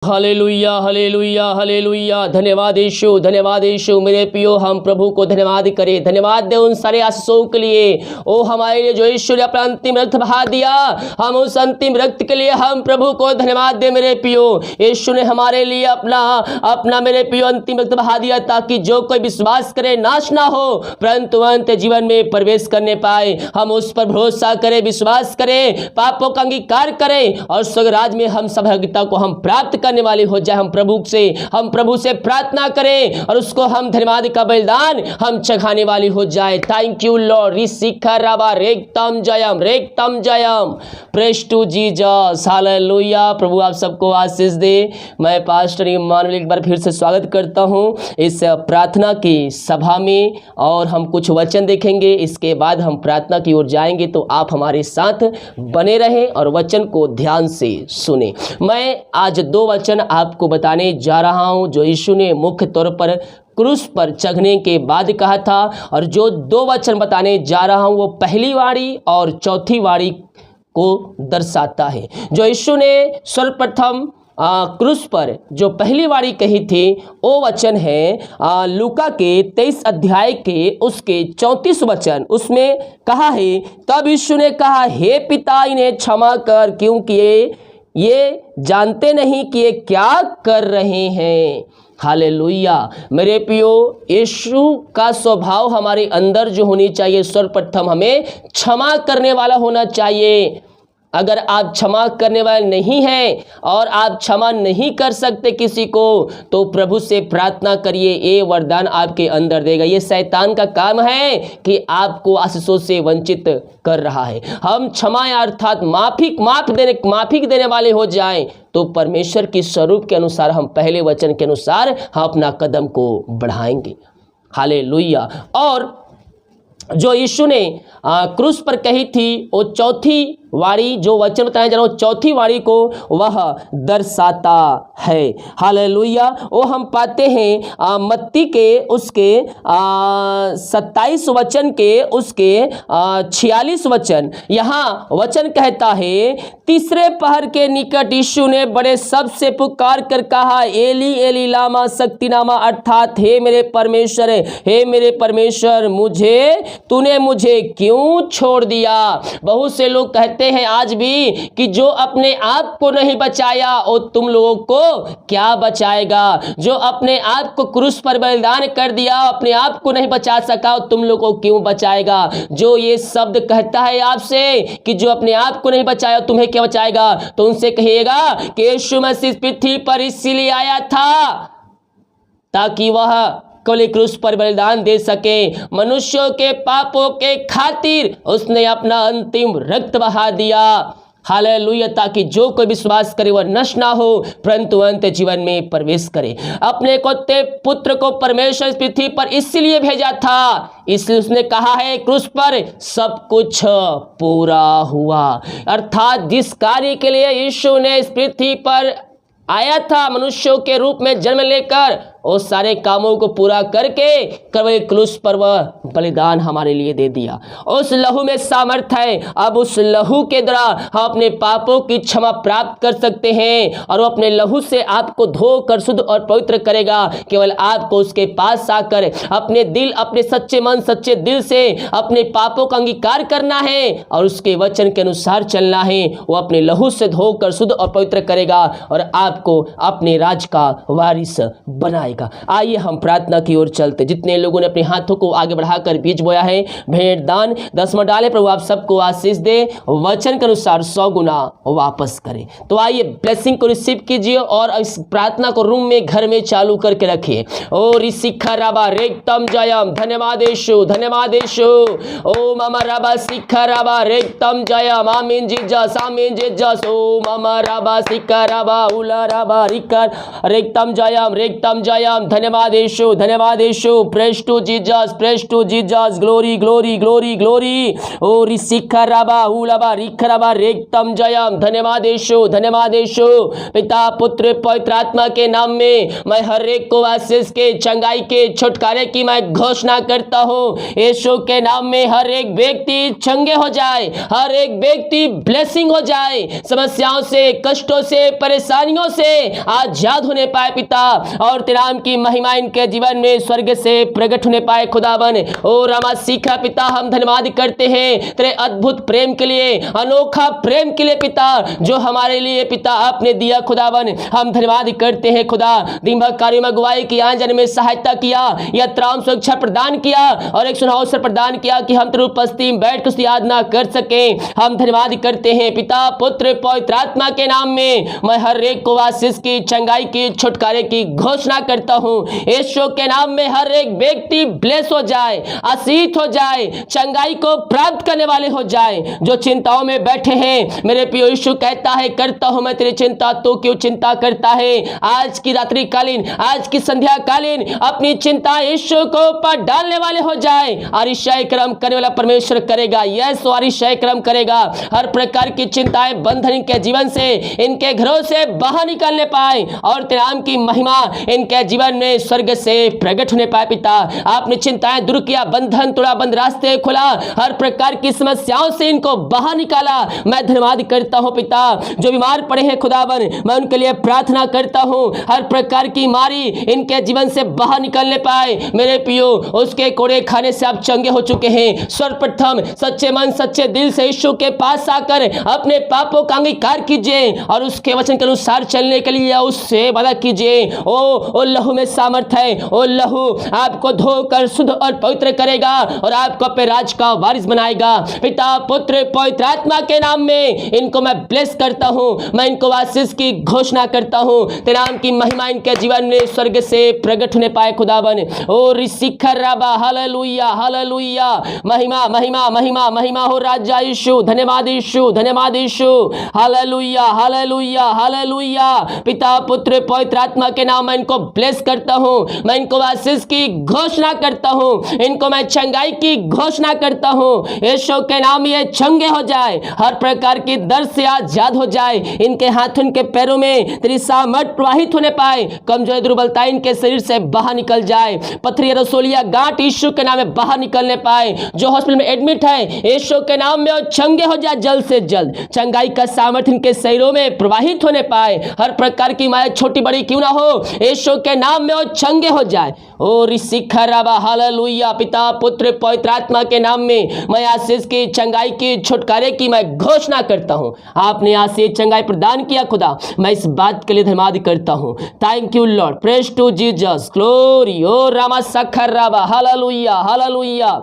Hallelujah hallelujah hallelujah. धन्यवाद यीशु मेरे प्रियो, हम प्रभु को धन्यवाद करें। धन्यवाद दे उन सारे आशीषों के लिए। ओ हमारे लिए जो यीशु ने अपना अंतिम रक्त बहा दिया, हम उस अंतिम रक्त के लिए हम प्रभु को धन्यवाद दे मेरे प्रियो। यीशु ने हमारे लिए अपना मेरे प्रियो अंतिम रक्त बहा दिया, ताकि जो कोई विश्वास करे नाश ना हो परंतु अंत जीवन में प्रवेश करने पाए। हम उस पर भरोसा करें, विश्वास करें, पापों का अंगीकार करें और स्वर्ग राज्य में हम सहभागिता को हम प्राप्त करने वाले हो जाए। हम प्रभु से प्रार्थना करें और उसको हम धन्यवाद का बलिदान हम चढ़ाने वाले हो जाए। Thank you Lord. रेक्तम जयम प्रेज टू जीसस। हालेलुया। प्रभु आप सबको आशीष दे। मैं पास्टर इमानुएल एक बार फिर से स्वागत करता हूं इस प्रार्थना की सभा में, और हम कुछ वचन देखेंगे। इसके बाद हम प्रार्थना की ओर जाएंगे, तो आप हमारे साथ बने रहें और वचन को ध्यान से सुने। मैं आज 2 वचन आपको बताने जा रहा हूं जो यीशु ने मुख्य तौर पर क्रूस पर चढ़ने के बाद कहा था, और जो 2 वचन बताने जा रहा हूं वो पहली वाणी और चौथी वाणी को दर्शाता है। जो यीशु ने सर्वप्रथम क्रूस पर जो पहली वाणी कही थी वो वचन है लूका के 23 अध्याय के उसके 34 वचन। उसमें कहा है, तब यीशु ने कहा, हे पिता इन्हें क्षमा कर, क्योंकि ये जानते नहीं कि ये क्या कर रहे हैं। हालेलुया। मेरे प्रियो, यीशु का स्वभाव हमारे अंदर जो होनी चाहिए, सर्वप्रथम हमें क्षमा करने वाला होना चाहिए। अगर आप क्षमा करने वाले नहीं हैं और आप क्षमा नहीं कर सकते किसी को, तो प्रभु से प्रार्थना करिए, ये वरदान आपके अंदर देगा। ये शैतान का काम है कि आपको आशीषों से वंचित कर रहा है। हम क्षमा अर्थात माफी देने वाले हो जाएं, तो परमेश्वर की स्वरूप के अनुसार हम पहले वचन के अनुसार हम अपना कदम को बढ़ाएंगे। हालेलुया। और जो यीशु ने क्रूस पर कही थी वो चौथी वाणी, जो वचन बताया जा रहा है चौथी वाणी को वह दर्शाता है। हालेलुया। वो हम पाते हैं मत्ती के उसके 27 वचन के उसके 46 वचन। यहाँ वचन कहता है, तीसरे पहर के निकट यीशु ने बड़े शब्द से पुकार कर कहा, एली एली लामा शक्तिनामा, अर्थात हे मेरे परमेश्वर तूने मुझे क्यों छोड़ दिया। बहुत से लोग कहते हैं आज भी कि जो अपने आप को नहीं बचाया वो तुम लोगों को क्या बचाएगा। जो अपने आप को क्रूस पर बलिदान कर दिया, अपने आप को नहीं बचा सका, तुम लोगों को क्यों बचाएगा। जो ये शब्द कहता है आपसे कि जो अपने आप को नहीं बचाया तुम्हें क्या बचाएगा, तो उनसे कहिएगा कि यीशु मसीह पृथ्वी पर इसीलिए आया था ताकि वह कल क्रूस पर बलिदान दे सके। मनुष्यों के पापों के खातिर उसने अपना अंतिम रक्त बहा दिया। हालेलुया। ताकि जो कोई विश्वास करे वह नष्ट ना हो परंतु अंत जीवन में प्रवेश करे। अपने इकलौते पुत्र को परमेश्वर पृथ्वी पर इसलिए भेजा था, इसलिए उसने कहा है क्रूस पर सब कुछ पूरा हुआ। अर्थात जिस कार्य के लिए यीशु ने इस पृथ्वी पर आया था मनुष्यों के रूप में जन्म लेकर, उस सारे कामों को पूरा करके कलवरी क्रूस पर वह बलिदान हमारे लिए दे दिया। उस लहू में सामर्थ है। अब उस लहू के द्वारा हम अपने पापों की क्षमा प्राप्त कर सकते हैं, और वो अपने लहू से आपको धोकर शुद्ध और पवित्र करेगा। केवल आपको उसके पास आकर अपने दिल, अपने सच्चे मन सच्चे दिल से अपने पापों का अंगीकार करना है और उसके वचन के अनुसार चलना है। वो अपने लहू से धोकर शुद्ध और पवित्र करेगा और आपको अपने राज का वारिस बनाएगा। आइए हम प्रार्थना की ओर चलते। जितने लोगों ने अपने हाथों को आगे बढ़ाकर बीज बोया है, भेंट दान 10 डाले, प्रभु आप सबको आशीष दे, वचन के अनुसार 100 गुना वापस करें। तो आइए ब्लेसिंग को रिसीव कीजिए और इस प्रार्थना को रूम में घर में चालू करके रखिए। ओ रिसिखा राबा रेक्तम जयम, धन्यवाद यीशु, धन्यवाद यीशु। ओ मामा राबा सिखा राबा रेक्तम जयम, आमीन जीसस, आमीन जीसस। ओ मामा राबा सिखा राबा उला राबा रिकर रेक्तम जयम, रेक्तम जयम। जयाम। धन्यवाद यीशु, धन्यवाद यीशु। Praise to Jesus, praise to Jesus. Glory glory glory glory. ओ रिसिखा रबा उलबा रिखरबा रेक्तम जयाम। धन्यवाद यीशु, धन्यवाद यीशु। पिता पुत्र पवित्र आत्मा के नाम में मैं हर एक को आशीष के, चंगाई के, छुटकारे की मैं घोषणा करता हूँ। यीशु के नाम में हर एक व्यक्ति चंगे हो जाए, हर एक व्यक्ति ब्लेसिंग हो जाए, समस्याओं से, कष्टों से, परेशानियों से आजाद होने पाए पिता, और तेरे नाम की महिमा इनके जीवन में स्वर्ग से प्रकट होने पाए खुदावन। ओ रामा सीखा पिता, हम धन्यवाद करते हैं तेरे अद्भुत प्रेम के लिए, अनोखा प्रेम के लिए पिता, जो हमारे लिए पिता आपने दिया खुदावन। हम धन्यवाद करते हैं खुदा, दिन भर कार्यों में अगुवाई की, आने जाने में सहायता किया, यात्राओं सुरक्षा प्रदान किया, और एक सुनहरा अवसर प्रदान किया कि हम तेरी उपस्थिति में बैठ कर याद कर सके। हम धन्यवाद करते हैं पिता पुत्र पवित्र आत्मा के नाम में मैं हर एक को आशीष की, चंगाई की, छुटकारे की घोषणा करता हूं। यीशु के नाम में हर एक व्यक्ति ब्लेस हो जाए, आशीष हो जाए, चंगाई को प्राप्त करने वाले हो जाए। जो चिंताओं में बैठे हैं, मेरे प्रिय यीशु कहता है करता हूं मैं तेरी चिंता, तो क्यों चिंता करता है। आज की रात्रि कालीन, आज की संध्या कालीन अपनी चिंता यीशु को ऊपर डालने वाले हो जाए। अतिशय कर्म करने वाला परमेश्वर करेगा। यस, अतिशय कर्म करेगा। हर प्रकार की चिंताएं, बंधन इनके जीवन से, इनके घरों से बाहर निकलने पाए, और तेरे नाम की महिमा इनके जीवन में स्वर्ग से प्रकट होने पाए पिता। आपने चिंताएं दूर किया, बंधन तोड़ा, बंद रास्ते खुला, हर प्रकार की समस्याओं से इनको बाहर निकाला। मैं धन्यवाद करता हूं पिता, जो बीमार पड़े हैं खुदावन, मैं उनके लिए प्रार्थना करता हूं, हर प्रकार की बीमारी इनके जीवन से बाहर निकलने पाए। मेरे पियो, उसके कोड़े खाने से आप चंगे हो चुके हैं। सर्वप्रथम सच्चे मन, सच्चे दिल से यीशु के पास आकर अपने पापों का अंगीकार कीजिए, और उसके वचन के अनुसार चलने के लिए उससे वादा कीजिए। ओ लहू में सामर्थ है। ओ लहू आपको धोकर शुद्ध और पवित्र करेगा, और आपको अपने राज का वारिस बनाएगा। पिता पुत्र पवित्र आत्मा के नाम में इनको मैं ब्लेस करता हूं, मैं इनको आशीष की घोषणा करता हूं। तेरे नाम की महिमा इनके जीवन में स्वर्ग से प्रकट होने पाए खुदावन। ओ रिसिखर रबा हालेलुया हालेलुया। महिमा महिमा महिमा महिमा हो राजा यीशु। धन्यवाद यीशु, धन्यवाद यीशु। हालेलुया हालेलुया हालेलुया। पिता पुत्र पवित्र आत्मा के नाम में इनको ब्लेस करता हूं, मैं इनको आशीष की घोषणा करता हूं, इनको मैं चंगाई की घोषणा करता हूं। यीशु के नाम ये चंगे हो जाए, हर प्रकार की दर्द से आजाद हो जाए। इनके हाथ, इनके पैरों में तेरी सामर्थ प्रवाहित होने पाए। कमजोरी, दुर्बलता इनके शरीर से बाहर निकल जाए। पथरी, रसोलिया, गांठ यीशु के नाम में बाहर निकलने पाए। जो हॉस्पिटल में एडमिट है, यीशु के नाम में वो चंगे हो जाए जल्द से जल्द। चंगाई का सामर्थ्य इनके शरीरों में प्रवाहित होने पाए। हर प्रकार की माया छोटी बड़ी क्यों ना हो, यीशु के नाम में वो चंगे हो जाए। ओ रिसिखरबा हालेलुया। पिता पुत्र पवित्र आत्मा के नाम में मैं आशीष की, चंगाई की, छुटकारे की मैं घोषणा करता हूं। आपने आशीष, चंगाई प्रदान किया खुदा, मैं इस बात के लिए धन्यवाद करता हूं। Thank you Lord. Praise to Jesus. Glory. ओ रामा सखरबा हालेलुया हालेलुया।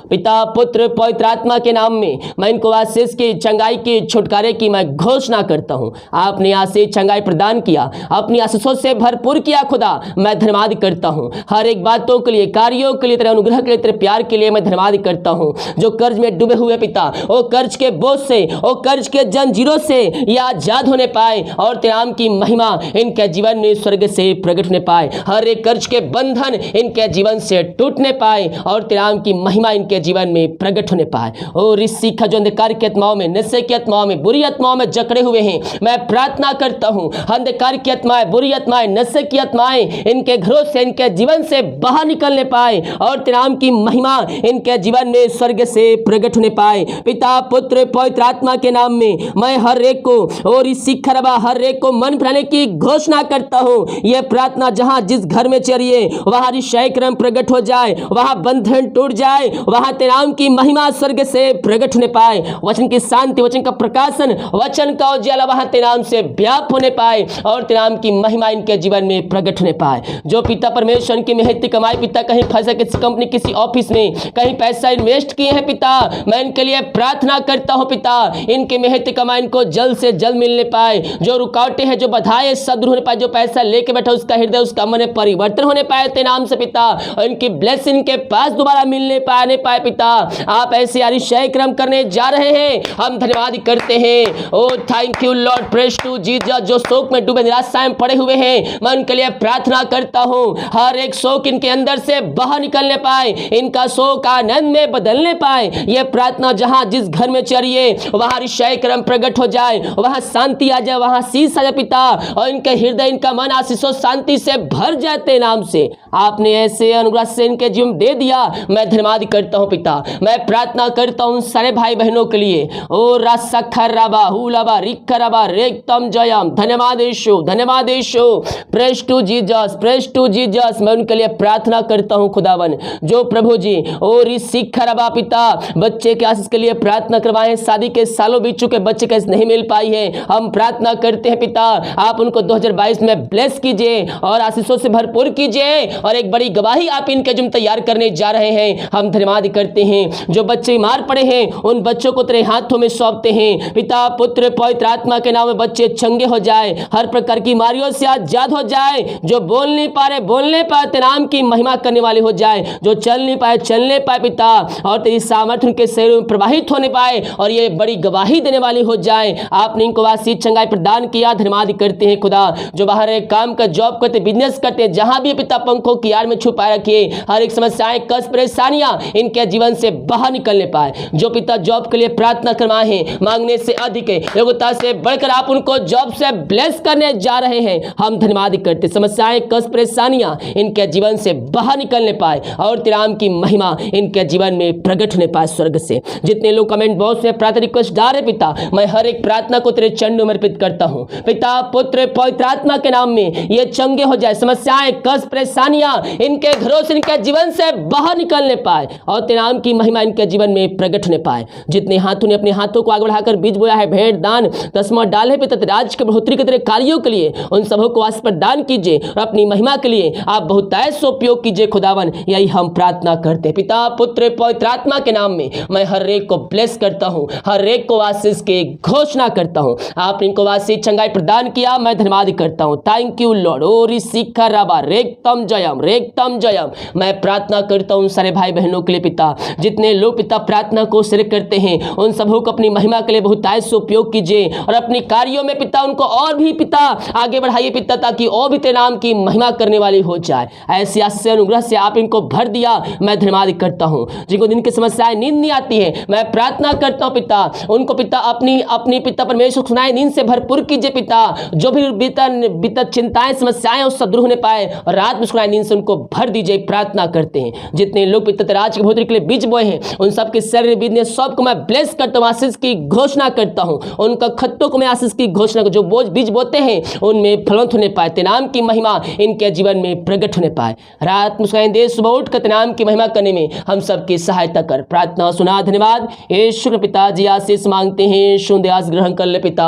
पिता पुत्र पवित्र आत्मा के नाम में मैं इनको आशीष की, चंगाई की, छुटकारे की मैं घोषणा करता हूं। आपने आशीष, चंगाई प्रदान किया, अपनी आशीषों से भरपूर किया खुदा, मैं धन्यवाद करता हूं। हर एक बातों के लिए, कार्यों के लिए, तेरे अनुग्रह के लिए, तेरे प्यार के लिए मैं धन्यवाद करता हूं। जो कर्ज में डूबे हुए पिता, वो कर्ज के बोझ से, वो कर्ज के जंजीरों से ये आजाद होने पाए, और तेरे नाम की महिमा इनके जीवन में स्वर्ग से प्रकट होने पाए। हर एक कर्ज के बंधन इनके जीवन से टूटने पाए, और तेरे नाम की महिमा इनके जीवन में प्रकट होने पाए। और इस सीखा जो अंधकार की आत्माओं में, नशे की आत्माओं में, बुरी आत्माओं में जकड़े हुए हैं, मैं प्रार्थना करता हूं, अंधकार की आत्माएं, बुरी आत्माएं, नशे की आत्माएं इनके घरों से, इनके जीवन से बाहर निकलने पाए, और तेरे नाम की महिमा इनके जीवन में स्वर्ग से प्रकट होने पाए। पिता पुत्र पवित्र आत्मा के नाम में मैं हर एक को, और इस शिखरबा हर एक को मन फिराने की घोषणा करता हूं। यह प्रार्थना जहां जिस घर में चलिए, वहां अतिशय कर्म प्रकट हो जाए, वहां बंधन टूट जाए, वहां तेरे नाम की महिमा स्वर्ग से प्रकट होने पाए। वचन की शांति, वचन का प्रकाशन, वचन का उजाला वहां तेरे नाम से व्याप्त होने पाए, और तेरे नाम की महिमा इनके जीवन में प्रकट होने पाए। जो पिता परमेश्वर की मेहनती कमाई पिता कहीं फंसे, किसी कंपनी, किसी ऑफिस में कहीं पैसा इन्वेस्ट किए हैं पिता, मैं इनके लिए प्रार्थना करता हूं पिता, इनकी मेहनती कमाई इनको जल्द से जल्द मिलने पाए। जो रुकावटें हैं, जो बाधाएं सब दूर होने पाए, जो पैसा लेके बैठा उसका हृदय, उसका मन परिवर्तन होने पाए तेरे नाम से पिता, और इनकी ब्लेसिंग के पास दोबारा मिलने पाए जाने पाए पिता, आप ऐसे अतिशय कर्म करने जा रहे हैं। हम धन्यवाद करते हैं। Oh thank you Lord, praise to Jesus. जो शोक में डूबे निराशा में पड़े हुए हैं, मैं उनके लिए प्रार्थना करता हूँ, हर एक शोक इनके अंदर से बाहर निकलने पाए, इनका शोक आनंद में बदलने पाए। ये प्रार्थना जहाँ जिस घर में चलिए वहाँ अतिशय कर्म प्रकट हो जाए, वहाँ शांति आ जाए, वहाँ शीश आ जाए पिता, और इनके हृदय इनका मन आशीषों शांति से भर जाते नाम से आपने ऐसे अनुग्रह से इनके जीवन दे दिया। मैं धन्यवाद करता हूँ पिता। मैं प्रार्थना करता हूँ सारे भाई बहनों के लिए। ओ रासखराबा हुलाबा रिखराबा रेक्तम जयम। धन्यवाद यीशु, धन्यवाद यीशु। Praise to Jesus, praise to Jesus. मैं उनके लिए प्रार्थना करता हूँ खुदावन, जो प्रभु जी ओ रिखराबा पिता बच्चे के आशीष के लिए प्रार्थना करवाएं। शादी के सालों बीत चुके, बच्चे कैसे नहीं मिल पाई है, हम प्रार्थना करते हैं पिता, आप उनको 2022 में ब्लेस कीजिए और आशीषों से भरपूर कीजिए, और एक बड़ी गवाही आप इनके जुम तैयार करने जा रहे हैं। हम धन्यवाद करते हैं। जो बच्चे बीमार पड़े हैं उन बच्चों को तेरे हाथों में सौंपते हैं पिता, पुत्र पवित्र आत्मा के नाम में बच्चे चंगे हो जाए, हर प्रकार की बीमारियों से आजाद हो जाए। जो बोल नहीं पा रहे बोलने पाए, तेरे नाम की महिमा करने वाले हो जाए। जो चल नहीं पाए चलने पाए पिता, और तेरी सामर्थ्य उनके शरीर में प्रवाहित होने पाए, और ये बड़ी गवाही देने वाली हो जाए। आपने इनको आशीष चंगाई प्रदान किया, धन्यवाद करते हैं खुदा। जो बाहर एक काम का जॉब करते, बिजनेस करते, जहां भी पिता पंखों की आड़ में छुपाए रखिए, हर एक समस्याएं कष्ट परेशानियां इनके जीवन से बाहर निकलने पाए। जो पिता जॉब के लिए प्रार्थना करवाए हैं, मांगने से अधिक है, योग्यता से बढ़कर आप उनको जॉब से ब्लेस करने जा रहे हैं। हम धन्यवाद करते, समस्याएं कष्ट परेशानियां इनके जीवन से बाहर निकलने पाए, और तेरे नाम की महिमा इनके जीवन में प्रकट होने पाए स्वर्ग से। जितने लोग कमेंट बॉक्स में प्रार्थना रिक्वेस्ट डाल रहे पिता, मैं हर एक प्रार्थना को तेरे चरणों में अर्पित करता हूं पिता, पुत्र पवित्र आत्मा के नाम में ये चंगे हो जाए। समस्याएं कष्ट परेशानियां इनके घरों से इनके जीवन से बाहर निकलने पाए, और तेरे नाम की महिमा इनके जीवन में प्रकट होने पाए। जितने हाथों ने अपने हाथों को आगे बढ़ाकर बीज बोया है, भेंट दान दसवां डाले पिता, राज के बढ़ोतरी के तेरे कार्यों के लिए उन सबों को आशीष प्रदान कीजिए, और अपनी महिमा के लिए आप बहुतायत से उपयोग कीजिए खुदावन। यही हम प्रार्थना करते हैं पिता, पुत्र पवित्र आत्मा के नाम में। मैं हर एक को ब्लेस करता हूँ, हर एक को आशीष की घोषणा करता हूँ। आपने इनको आशीष चंगाई प्रदान किया, मैं धन्यवाद करता हूँ। Thank you Lord. ओ रिसिखा राबा रेक्तम जयम, रेक्तम जयम। मैं प्रार्थना करता हूँ सारे भाई बहनों के लिए पिता, जितने लोग पिता प्रार्थना को शरीक करते हैं, उन सबों को अपनी महिमा के लिए बहुतायत से उपयोग कीजिए, और अपने कार्यों में पिता उनको और भी पिता आगे बढ़ाइए पिता, ताकि और भी तेरे नाम की महिमा करने वाली हो जाए। ऐसी आशीष अनुग्रह से आप इनको भर दिया, मैं धन्यवाद करता हूँ। जिनको दिन की समस्याएं नींद नहीं आती है, मैं प्रार्थना करता हूँ पिता, उनको पिता अपनी पिता परमेश्वर सुनाए नींद से भरपूर कीजिए पिता। जो भी बीता चिंताएं समस्याएं उस सब दूर होने पाए, और रात में सुनाए नींद से उनको भर दीजिए। प्रार्थना करते हैं जितने लोग पिता राज के बढ़ोतरी के लिए बीज बोए हैं, उन सबके शरीर बीज ने सबको मैं ब्लेस करता हूँ, आशीष की घोषणा करता हूँ। उनका खत्तों को मैं आशीष की घोषणा, जो बोझ बीज बोते हैं उनमें फलवंत होने पाए, तेरे नाम की महिमा इनके जीवन में प्रकट होने पाए। रात मुस्कान दे, सुबह उठ कर तेरे नाम की महिमा करने में हम सबकी सहायता कर। प्रार्थना सुना, धन्यवाद यीशु पिताजी। आशीष मांगते हैं, सुन आस ग्रहण कर ले पिता,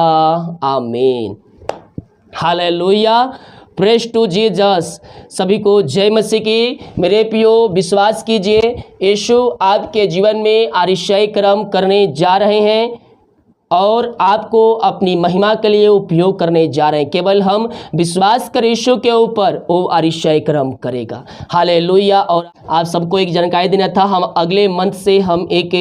आमीन। Hallelujah, praise to Jesus. सभी को जय मसीह की। मेरे प्रियो विश्वास कीजिए, यीशु आपके जीवन में अतिशय कर्म करने जा रहे हैं, और आपको अपनी महिमा के लिए उपयोग करने जा रहे हैं। केवल हम विश्वास कर यीशु के ऊपर, वो अतिशय कर्म करेगा। हालेलुया। और आप सबको एक जानकारी देना था, हम अगले मंथ से हम एक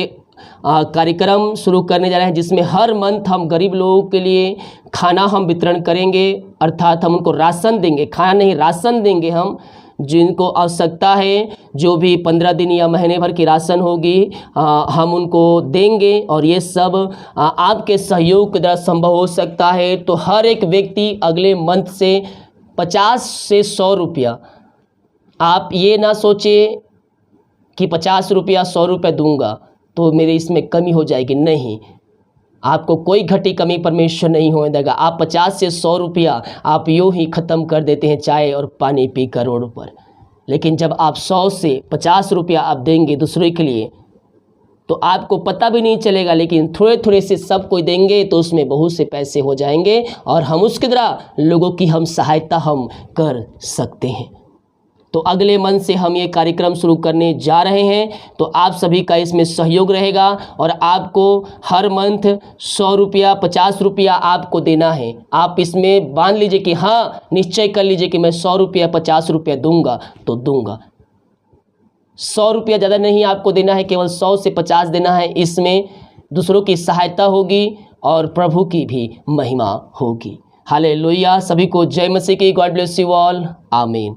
कार्यक्रम शुरू करने जा रहे हैं, जिसमें हर मंथ हम गरीब लोगों के लिए खाना हम वितरण करेंगे, अर्थात हम उनको राशन देंगे, खाना नहीं राशन देंगे। हम जिनको आवश्यकता है, जो भी 15 दिन या महीने भर की राशन होगी, हम उनको देंगे, और ये सब आपके सहयोग के द्वारा संभव हो सकता है। तो हर एक व्यक्ति अगले मंथ से 50 से 100 रुपया, आप ये ना सोचे कि 50 रुपया 100 रुपये दूंगा तो मेरे इसमें कमी हो जाएगी, नहीं, आपको कोई घटी कमी परमेश्वर नहीं होने देगा। आप 50 से 100 रुपया आप यूँ ही ख़त्म कर देते हैं चाय और पानी पी कर रोड पर, लेकिन जब आप 100 से 50 रुपया आप देंगे दूसरे के लिए, तो आपको पता भी नहीं चलेगा, लेकिन थोड़े थोड़े से सब कोई देंगे तो उसमें बहुत से पैसे हो जाएंगे, और हम उसके द्वारा लोगों की हम सहायता हम कर सकते हैं। तो अगले मंथ से हम ये कार्यक्रम शुरू करने जा रहे हैं, तो आप सभी का इसमें सहयोग रहेगा, और आपको हर मंथ 100 रुपया 50 रुपया आपको देना है। आप इसमें बांध लीजिए कि हाँ, निश्चय कर लीजिए कि मैं 100 रुपया 50 रुपया दूंगा तो दूंगा। 100 रुपया ज़्यादा नहीं आपको देना है, केवल 100 से 50 देना है। इसमें दूसरों की सहायता होगी और प्रभु की भी महिमा होगी। हालेलुया। सभी को जय मसीह की। God bless you all. आमीन।